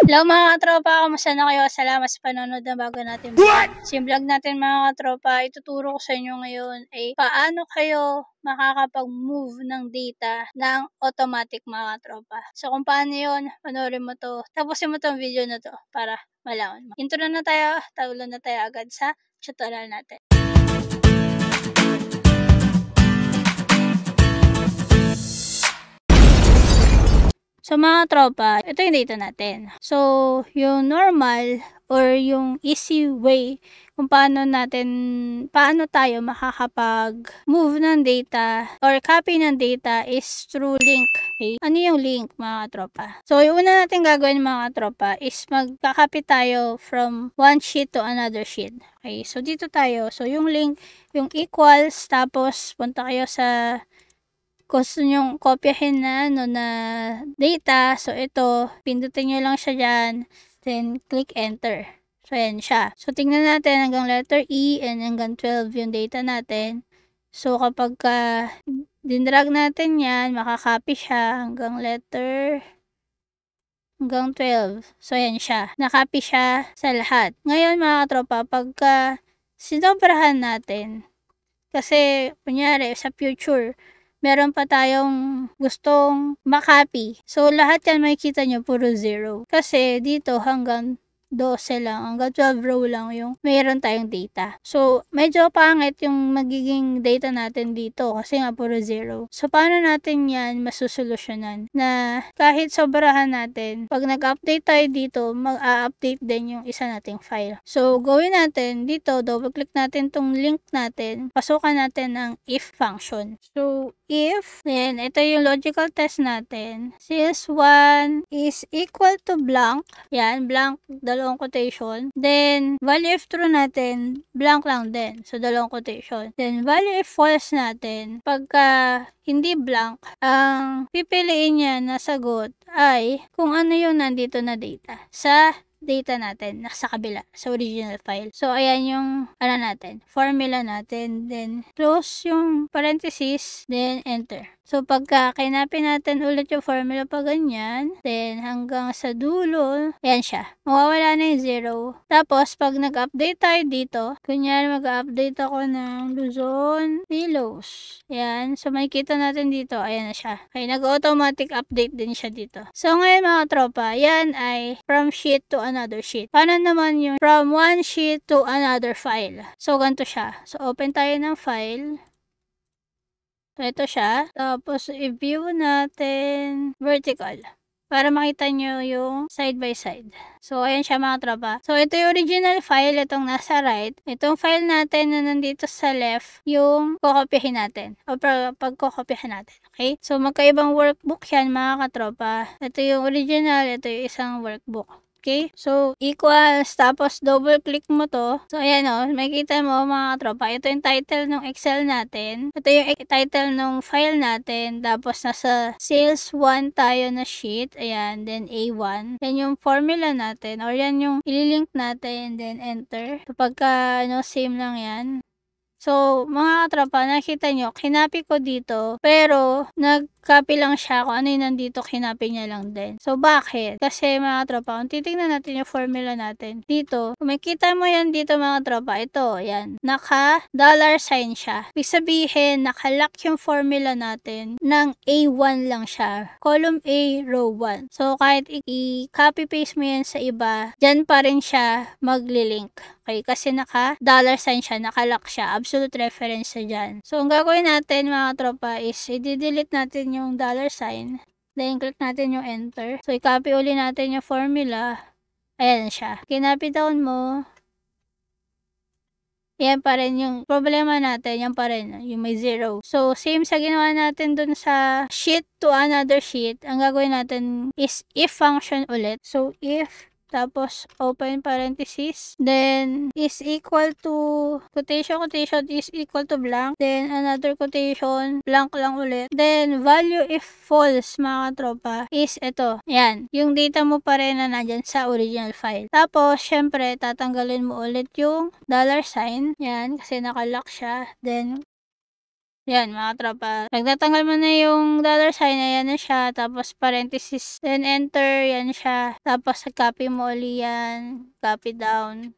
Hello mga katropa, kamusta na kayo? Salamat sa panonood ng bago natin vlog. So yung vlog natin mga katropa, ituturo ko sa inyo ngayon ay paano kayo makakapag-move ng data ng automatic mga katropa. So kung paano yun, panoorin mo to, tapusin mo tong video na to para malaman mo. Intro na tayo, tawlan na tayo agad sa tutorial natin. So mga tropa, ito yung data natin. So yung normal or yung easy way kung paano tayo makakapag-move ng data or copy ng data is through link. Okay? Ano yung link mga tropa? So yung una natin gagawin mga tropa is magka-copy tayo from one sheet to another sheet. Okay? So dito tayo. So yung link, yung equals, tapos punta kayo sa gusto nyong kopyahin na data. So, ito, pindutin nyo lang siya dyan. Then, click enter. So, ayan siya. So, tingnan natin hanggang letter E and hanggang 12 yung data natin. So, kapag dinrag natin yan, makakopy siya hanggang 12. So, ayan siya. Nakopy siya sa lahat. Ngayon, mga katropa, pagka sinobrahan natin, kasi, kunyari, sa future, meron pa tayong gustong makopy. So, lahat yan makikita nyo puro 0. Kasi dito hanggang 12 lang, hanggang 12 row lang yung mayroon tayong data. So, medyo pangit yung magiging data natin dito kasi nga puro 0. So, paano natin yan masusolusyonan? Na kahit sobrahan natin, pag nag-update tayo dito, mag-a-update din yung isa nating file. So, gawin natin dito, double-click natin tong link natin, pasukan natin ng if function. So, if, then ito yung logical test natin. Since 1 is equal to blank, yan, blank, dalawang quotation. Then, value if true natin, blank lang din. So, dalawang quotation. Then, value if false natin, pagka hindi blank, ang pipiliin niya na sagot ay kung ano yung nandito na data sa data natin nasa kabila sa original file. So ayan yung formula natin, then close yung parenthesis, then enter. So pagka kinapin natin ulit yung formula pa ganyan, then hanggang sa dulo, ayan siya. Mawawala na yung 0. Tapos pag nag-update tayo dito, kunyari mag-update ako ng Luzon, Milos. Ayan. So makikita natin dito, ayan na siya. Okay, nag-automatic update din siya dito. So ngayon mga tropa, yan ay from sheet to another sheet. Paano naman yung from one sheet to another file? So ganito siya. So open tayo ng file. So, ito siya. Tapos, i-view natin vertical para makita nyo yung side by side. So, ayan siya mga tropa. So, ito yung original file, itong nasa right. Itong file natin na nandito sa left, yung kokopyahin natin. O pagkokopyahin natin. Okay? So, magkaibang workbook yan mga katropa. Ito yung original, ito yung isang workbook. Okay? So, equals, tapos double click mo to. So, ayan o, makikita mo mga katropa. Ito yung title ng Excel natin. Ito yung title ng file natin. Tapos, nasa sales 1 tayo na sheet. Ayan, then A1. Then, yung formula natin, or yan yung ililink natin, then enter. So, pagka, same lang yan. So, mga katropa, nakita nyo, kinapi ko dito, pero nag-copy lang siya kung ano yung nandito, kinapi niya lang din. So, bakit? Kasi mga tropa, kung titignan natin yung formula natin, dito, kung makita mo yan dito mga tropa, ito, yan, naka-dollar sign siya. Ibig sabihin, nakalock yung formula natin ng A1 lang siya. Column A, row 1. So, kahit i-copy-paste mo yan sa iba, dyan pa rin siya magli-link. Okay, kasi naka-dollar sign siya, nakalock siya, absolute reference siya dyan. So, ang gagawin natin mga tropa is, i-delete natin yung dollar sign, then click natin yung enter. So, i-copy uli natin yung formula. Ayan siya. Kinopy down mo. Yan pa rin yung problema natin, yan pa rin, yung may 0. So, same sa ginawa natin dun sa sheet to another sheet, ang gagawin natin is if function ulit. So, if tapos open parenthesis, then is equal to quotation is equal to blank, then another quotation blank lang ulit, then value if false mga tropa is ito, yan, yung data mo pa rin na nandyan sa original file. Tapos syempre tatanggalin mo ulit yung dollar sign, yan, kasi nakalock siya, then Yan mga tropa. Pag natanggal mo na yung dollar sign, ayan na siya. Tapos parenthesis, then enter, yan siya. Tapos copy mo uli yan. Copy down.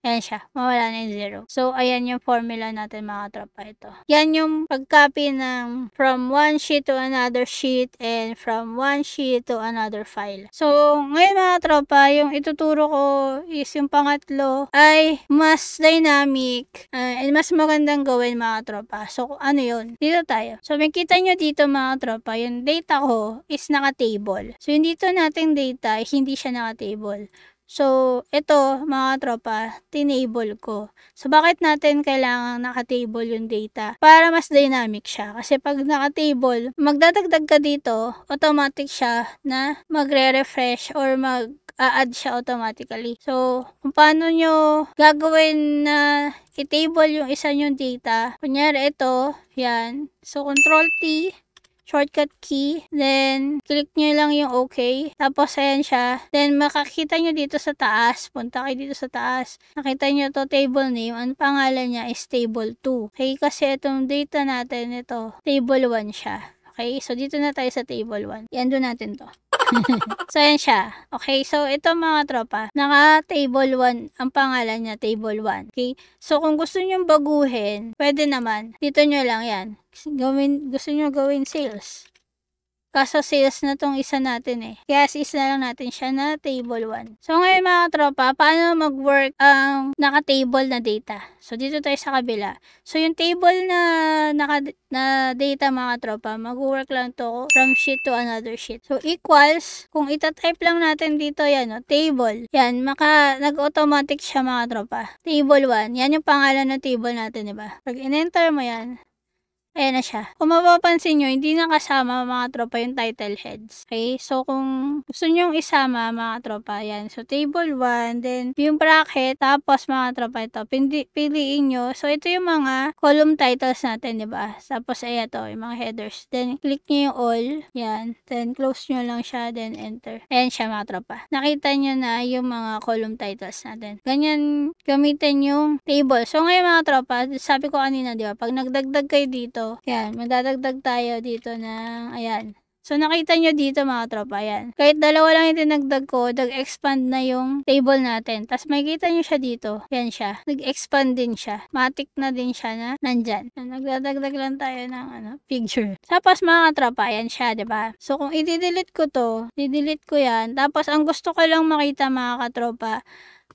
Ayan siya, mawala na yung zero. So, ayan yung formula natin mga tropa ito. Yan yung pag-copy ng from one sheet to another sheet and from one sheet to another file. So, ngayon mga tropa, yung ituturo ko is yung pangatlo ay mas dynamic and mas magandang gawin mga tropa. So, ano yun? Dito tayo. So, makita nyo dito mga tropa, yung data ko is naka-table. So, yung dito nating data, hindi siya naka-table. So, ito mga tropa, tinable ko. So, bakit natin kailangan naka-table yung data? Para mas dynamic siya. Kasi pag naka-table, magdadagdag ka dito, automatic siya na magre-refresh or mag-a-add siya automatically. So, kung paano nyo gagawin na i-table yung isa nyong data, kunyari ito, yan. So, Control T, shortcut key, then click nyo lang yung OK, tapos ayan siya, then makakita nyo dito sa taas, punta kayo dito sa taas, nakita nyo to table name, ang pangalan niya is table 2, okay, kasi itong data natin, ito, table 1 siya, okay, so dito na tayo sa table 1, yan doon natin to. So, ayan siya. Okay, so ito mga tropa, naka-table 1, ang pangalan niya, table 1. Okay, so kung gusto nyo baguhin, pwede naman, dito nyo lang yan. Gusto nyo gawin sales. Kaso sales na tong isa natin eh. Kaya is na lang natin siya na table 1. So ngayon mga tropa, paano mag-work ang naka-table na data? So dito tayo sa kabila. So yung table na data mga tropa, mag-work lang to from sheet to another sheet. So equals, kung ita-type lang natin dito yan, no, table. Yan, nag-automatic siya mga tropa. Table 1. Yan yung pangalan ng table natin, diba? Pag in-enter mo yan, ayan na siya. Kung mapapansin nyo, hindi na kasama mga tropa yung title heads. Okay? So, kung gusto nyo isama mga tropa, yan. So, table 1, then yung bracket, tapos mga tropa ito, piliin nyo. So, ito yung mga column titles natin, diba? Tapos, ayan to, yung mga headers. Then, click nyo yung all. Yan. Then, close nyo lang siya, then enter. Ayan siya mga tropa. Nakita nyo na yung mga column titles natin. Ganyan, gamitin yung table. So, ngayon mga tropa, sabi ko kanina, diba? Pag nagdagdag kayo dito, yan, magdadagdag tayo dito ng, ayan. So, nakita nyo dito mga tropa, yan. Kahit dalawa lang yung tinagdag ko, nag-expand na yung table natin. Tapos, makikita nyo siya dito. Yan siya. Nag-expand din siya. Matik na din siya na nandyan. So, nagdadagdag lang tayo ng, picture. Tapos, mga tropa, yan siya, diba? So, kung i-delete ko to, i-delete ko yan. Tapos, ang gusto ko lang makita mga katropa,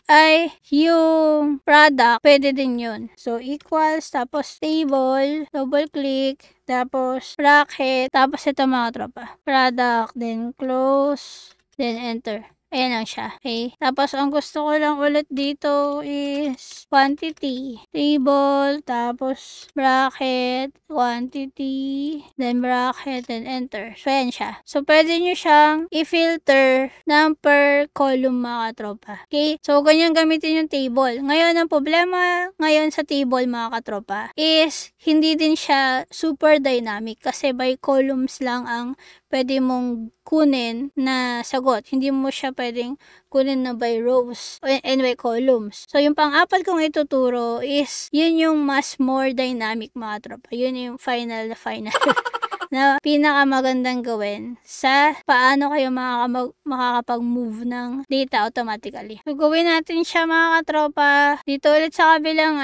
ay yung product, pwede din yun. So, equals, tapos table, double click, tapos bracket, tapos ito mga tropa. Product, then close, then enter. Ayan lang siya. Okay. Tapos, ang gusto ko lang ulit dito is quantity. Table, tapos bracket, quantity, then bracket, then enter. So, ayan siya. So, pwede nyo siyang i-filter ng per column mga katropa. Okay. So, ganyan gamitin yung table. Ngayon, ang problema ngayon sa table mga katropa is hindi din siya super dynamic kasi by columns lang ang pwede mong kunin na sagot. Hindi mo siya pwedeng kunin na by rows and by columns. So, yung pang-apat kong ituturo is, yun yung mas more dynamic mga tropa. Yun yung final na pinakamagandang gawin sa paano kayo makakapag-move ng data automatically. So, gawin natin siya mga katropa. Dito ulit sa kabilang,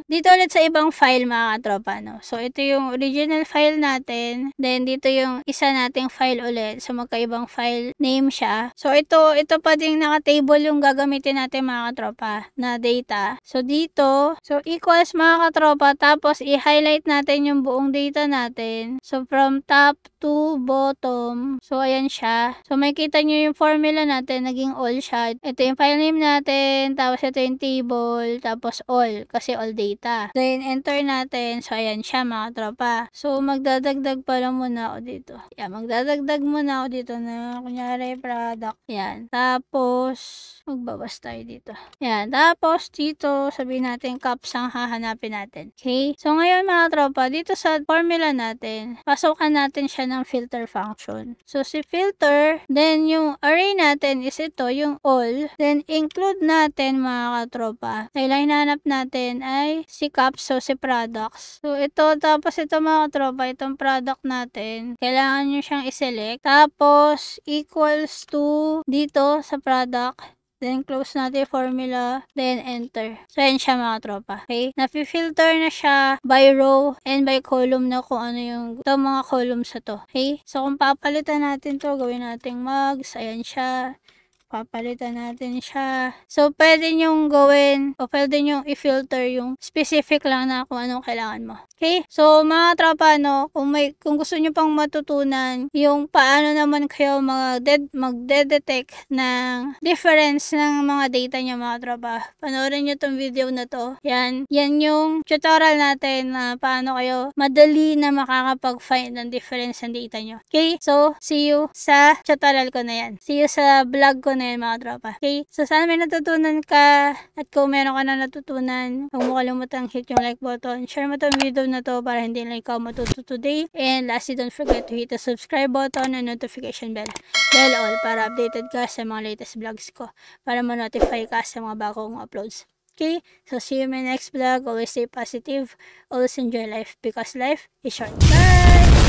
dito ulit sa ibang file mga katropa, no? So, ito yung original file natin. Then, dito yung isa nating file ulit. So, magkaibang file name siya. So, ito pa ding naka-table yung gagamitin natin mga katropa na data. So, dito, so, equals mga katropa. Tapos, i-highlight natin yung buong data natin. So, from top to bottom. So, ayan siya. So, makikita nyo yung formula natin. Naging all siya. Ito yung file name natin. Tapos, ito yung table. Tapos, all. Kasi all data. Then, enter natin. So, ayan siya mga tropa. So, magdadagdag pa lang muna ako dito. Yan, magdadagdag muna ako dito na, kunyari, product. Yan. Tapos, magbawas tayo dito. Yan. Tapos, dito, sabihin natin, caps ang hahanapin natin. Okay? So, ngayon mga tropa, dito sa formula natin, pasokan natin siya ng filter function. So, si filter, then yung array natin is ito, yung all. Then, include natin mga katropa. Dahil hinanap natin ay si caps, so si products. So, ito, tapos ito mga katropa, itong product natin, kailangan nyo siyang iselect. Tapos, equals to dito sa product. Then, close natin formula. Then, enter. So, yan siya mga tropa. Okay? Napi-filter na siya by row and by column na kung ano yung itong mga columns na to. Okay? So, kung papalitan natin to, gawin nating mugs. Ayan siya. Papalitan natin siya. So, pwede nyong gawin o pwede nyong i-filter yung specific lang na kung anong kailangan mo. Okay? So, mga tropa, no, kung gusto nyo pang matutunan yung paano naman kayo magde-detect ng difference ng mga data nyo, mga tropa, panoorin nyo tong video na to. Yan yung tutorial natin na paano kayo madali na makakapag-find ng difference ng data nyo. Okay? So, see you sa tutorial ko na yan. See you sa vlog ko na yan, mga tropa. Okay? So, sana may natutunan ka at kung meron ka na natutunan, huwag mo kalimutang hit yung like button. Share mo tong video na to para hindi lang ikaw matuto today. And lastly, don't forget to hit the subscribe button and notification bell all para updated ka sa mga latest vlogs ko. Para ma-notify ka sa mga bagong uploads. Okay? So, see you in my next vlog. Always stay positive. Always enjoy life because life is short. Bye!